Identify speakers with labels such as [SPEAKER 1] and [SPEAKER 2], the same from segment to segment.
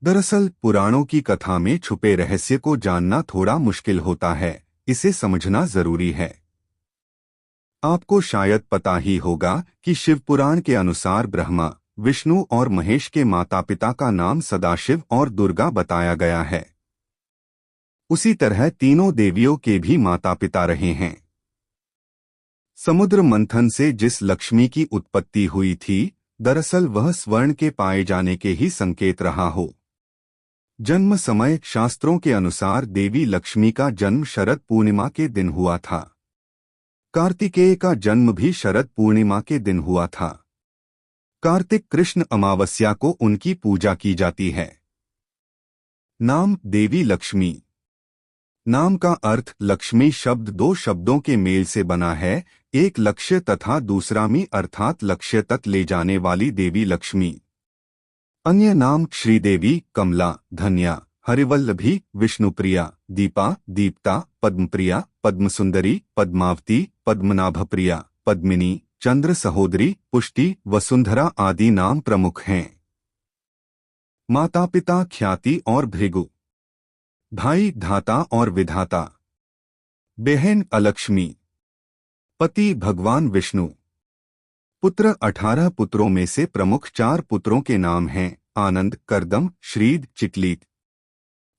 [SPEAKER 1] दरअसल पुराणों की कथा में छुपे रहस्य को जानना थोड़ा मुश्किल होता है, इसे समझना जरूरी है। आपको शायद पता ही होगा कि शिव पुराण के अनुसार ब्रह्मा, विष्णु और महेश के माता पिता का नाम सदाशिव और दुर्गा बताया गया है। उसी तरह तीनों देवियों के भी माता पिता रहे हैं। समुद्र मंथन से जिस लक्ष्मी की उत्पत्ति हुई थी, दरअसल वह स्वर्ण के पाए जाने के ही संकेत रहा हो। जन्म समय शास्त्रों के अनुसार देवी लक्ष्मी का जन्म शरद पूर्णिमा के दिन हुआ था। कार्तिकेय का जन्म भी शरद पूर्णिमा के दिन हुआ था। कार्तिक कृष्ण अमावस्या को उनकी पूजा की जाती है। नाम देवी लक्ष्मी। नाम का अर्थ लक्ष्मी शब्द दो शब्दों के मेल से बना है, एक लक्ष्य तथा दूसरा मी अर्थात लक्ष्य तक ले जाने वाली देवी लक्ष्मी। अन्य नाम श्रीदेवी, कमला, धन्या, हरिवल्लभी, विष्णुप्रिया, दीपा, दीप्ता, पद्मप्रिया, पद्मसुंदरी, पद्मावती, पद्मनाभप्रिया, पद्मिनी, चंद्र सहोदरी, पुष्टि, वसुंधरा आदि नाम प्रमुख हैं। माता पिता ख्याति और भृगु। भाई धाता और विधाता। बहन अलक्ष्मी। पति भगवान विष्णु। पुत्र 18 पुत्रों में से प्रमुख 4 पुत्रों के नाम हैं आनंद, करदम, श्रीद, चिटलीत।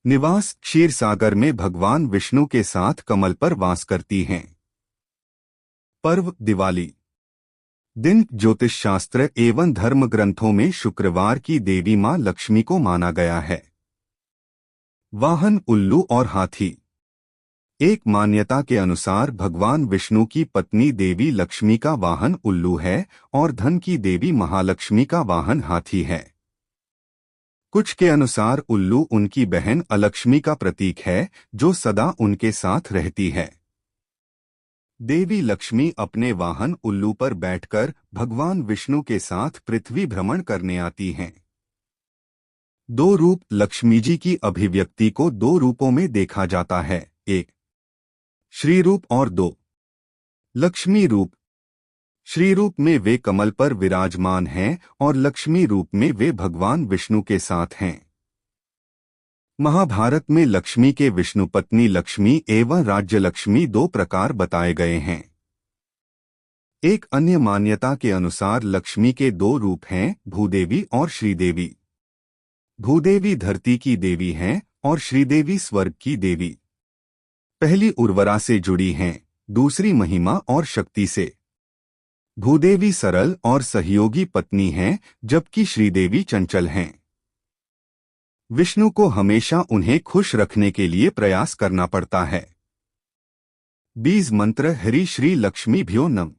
[SPEAKER 1] निवास क्षीरसागर में भगवान विष्णु के साथ कमल पर वास करती हैं। पर्व दिवाली। दिन ज्योतिष शास्त्र एवं धर्म ग्रंथों में शुक्रवार की देवी मां लक्ष्मी को माना गया है। वाहन उल्लू और हाथी। एक मान्यता के अनुसार भगवान विष्णु की पत्नी देवी लक्ष्मी का वाहन उल्लू है और धन की देवी महालक्ष्मी का वाहन हाथी है। कुछ के अनुसार उल्लू उनकी बहन अलक्ष्मी का प्रतीक है, जो सदा उनके साथ रहती है। देवी लक्ष्मी अपने वाहन उल्लू पर बैठकर भगवान विष्णु के साथ पृथ्वी भ्रमण करने आती हैं। दो रूप लक्ष्मी जी की अभिव्यक्ति को दो रूपों में देखा जाता है, एक श्री रूप और दो लक्ष्मी रूप। श्री रूप में वे कमल पर विराजमान हैं और लक्ष्मी रूप में वे भगवान विष्णु के साथ हैं। महाभारत में लक्ष्मी के विष्णु पत्नी लक्ष्मी एवं राज्य लक्ष्मी दो प्रकार बताए गए हैं। एक अन्य मान्यता के अनुसार लक्ष्मी के दो रूप हैं, भूदेवी और श्रीदेवी। भूदेवी धरती की देवी हैं और श्रीदेवी स्वर्ग की देवी। पहली उर्वरा से जुड़ी हैं, दूसरी महिमा और शक्ति से। भूदेवी सरल और सहयोगी पत्नी हैं, जबकि श्रीदेवी चंचल हैं। विष्णु को हमेशा उन्हें खुश रखने के लिए प्रयास करना पड़ता है। बीज मंत्र हरि श्री लक्ष्मीभ्यो नमः।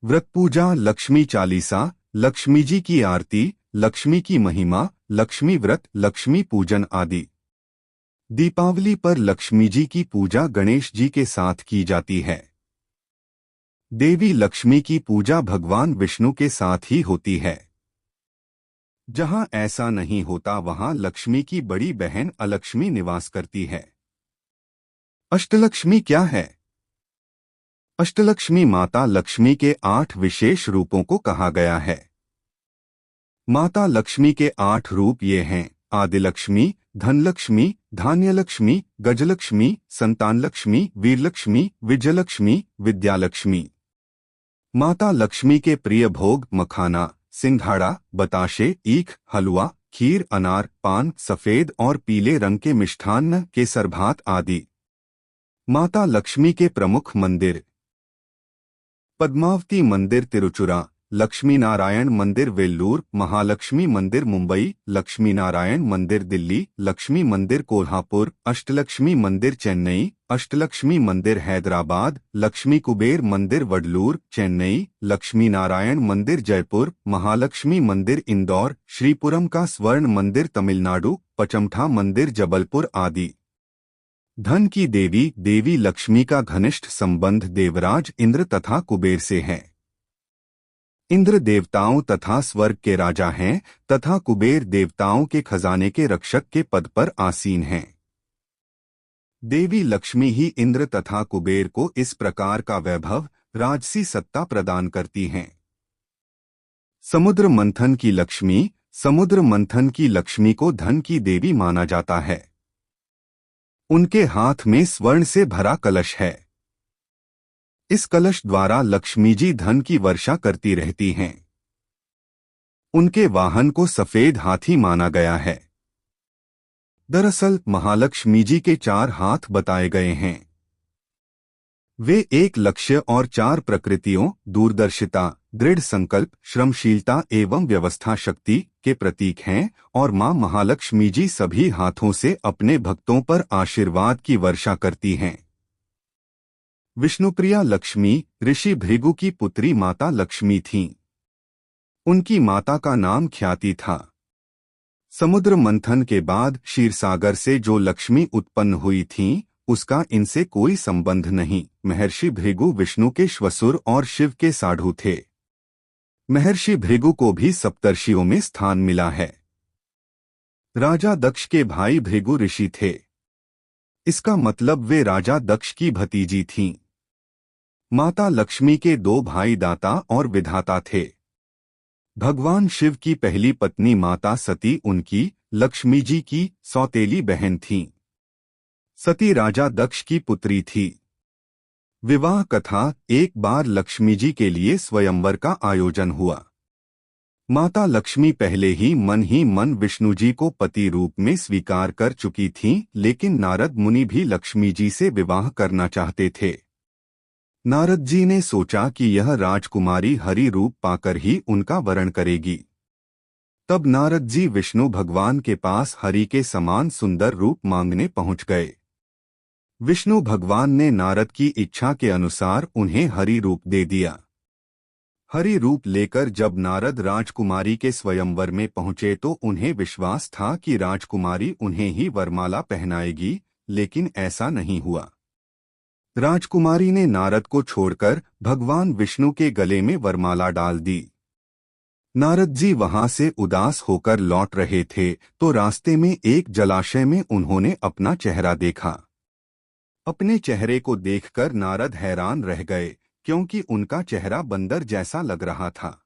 [SPEAKER 1] व्रत पूजा लक्ष्मी चालीसा, लक्ष्मी जी की आरती, लक्ष्मी की महिमा, लक्ष्मी व्रत, लक्ष्मी पूजन आदि। दीपावली पर लक्ष्मी जी की पूजा गणेश जी के साथ की जाती है। देवी लक्ष्मी की पूजा भगवान विष्णु के साथ ही होती है। जहां ऐसा नहीं होता वहां लक्ष्मी की बड़ी बहन अलक्ष्मी निवास करती है। अष्टलक्ष्मी क्या है? अष्टलक्ष्मी माता लक्ष्मी के 8 विशेष रूपों को कहा गया है। माता लक्ष्मी के 8 रूप ये हैं: आदिलक्ष्मी, धनलक्ष्मी, धान्यलक्ष्मी, गजलक्ष्मी, संतानलक्ष्मी, वीरलक्ष्मी, विजयलक्ष्मी, विद्यालक्ष्मी। माता लक्ष्मी के प्रिय भोग मखाना, सिंघाड़ा, बताशे, ईख, हलवा, खीर, अनार, पान, सफेद और पीले रंग के मिष्ठान्न, केसर भात आदि। माता लक्ष्मी के प्रमुख मंदिर: पद्मावती मंदिर तिरुचुरा, लक्ष्मी नारायण मंदिर वेल्लूर, महालक्ष्मी मंदिर मुंबई, लक्ष्मी नारायण मंदिर दिल्ली, लक्ष्मी मंदिर कोल्हापुर, अष्टलक्ष्मी मंदिर चेन्नई, अष्टलक्ष्मी मंदिर हैदराबाद, लक्ष्मी कुबेर मंदिर वडलूर, चेन्नई, लक्ष्मी नारायण मंदिर जयपुर, महालक्ष्मी मंदिर इंदौर, श्रीपुरम का स्वर्ण मंदिर तमिलनाडु, पचमठा मंदिर जबलपुर आदि। धन की देवी देवी लक्ष्मी का घनिष्ठ संबंध देवराज इंद्र तथा कुबेर से है। इंद्र देवताओं तथा स्वर्ग के राजा हैं तथा कुबेर देवताओं के खजाने के रक्षक के पद पर आसीन हैं। देवी लक्ष्मी ही इंद्र तथा कुबेर को इस प्रकार का वैभव, राजसी सत्ता प्रदान करती हैं। समुद्र मंथन की लक्ष्मी, समुद्र मंथन की लक्ष्मी को धन की देवी माना जाता है। उनके हाथ में स्वर्ण से भरा कलश है। इस कलश द्वारा लक्ष्मी जी धन की वर्षा करती रहती हैं। उनके वाहन को सफेद हाथी माना गया है। दरअसल महालक्ष्मी जी के 4 हाथ बताए गए हैं। वे एक लक्ष्य और 4 प्रकृतियों, दूरदर्शिता, दृढ़ संकल्प, श्रमशीलता एवं व्यवस्था शक्ति के प्रतीक हैं और मां महालक्ष्मी जी सभी हाथों से अपने भक्तों पर आशीर्वाद की वर्षा करती हैं। विष्णुप्रिया लक्ष्मी ऋषि भृगु की पुत्री माता लक्ष्मी थीं। उनकी माता का नाम ख्याति था। समुद्र मंथन के बाद क्षीरसागर से जो लक्ष्मी उत्पन्न हुई थीं, उसका इनसे कोई संबंध नहीं। महर्षि भृगु विष्णु के श्वसुर और शिव के साढ़ू थे। महर्षि भृगु को भी सप्तर्षियों में स्थान मिला है। राजा दक्ष के भाई भृगु ऋषि थे। इसका मतलब वे राजा दक्ष की भतीजी थीं। माता लक्ष्मी के 2 भाई दाता और विधाता थे। भगवान शिव की पहली पत्नी माता सती उनकी, लक्ष्मी जी की सौतेली बहन थीं। सती राजा दक्ष की पुत्री थी। विवाह कथा। एक बार लक्ष्मी जी के लिए स्वयंवर का आयोजन हुआ। माता लक्ष्मी पहले ही मन विष्णु जी को पति रूप में स्वीकार कर चुकी थीं, लेकिन नारद मुनि भी लक्ष्मी जी से विवाह करना चाहते थे। नारद जी ने सोचा कि यह राजकुमारी हरि रूप पाकर ही उनका वरण करेगी। तब नारद जी विष्णु भगवान के पास हरि के समान सुंदर रूप मांगने पहुंच गए। विष्णु भगवान ने नारद की इच्छा के अनुसार उन्हें हरि रूप दे दिया। हरि रूप लेकर जब नारद राजकुमारी के स्वयंवर में पहुंचे तो उन्हें विश्वास था कि राजकुमारी उन्हें ही वरमाला पहनाएगी, लेकिन ऐसा नहीं हुआ। राजकुमारी ने नारद को छोड़कर भगवान विष्णु के गले में वरमाला डाल दी। नारद जी वहां से उदास होकर लौट रहे थे तो रास्ते में एक जलाशय में उन्होंने अपना चेहरा देखा। अपने चेहरे को देखकर नारद हैरान रह गए, क्योंकि उनका चेहरा बंदर जैसा लग रहा था।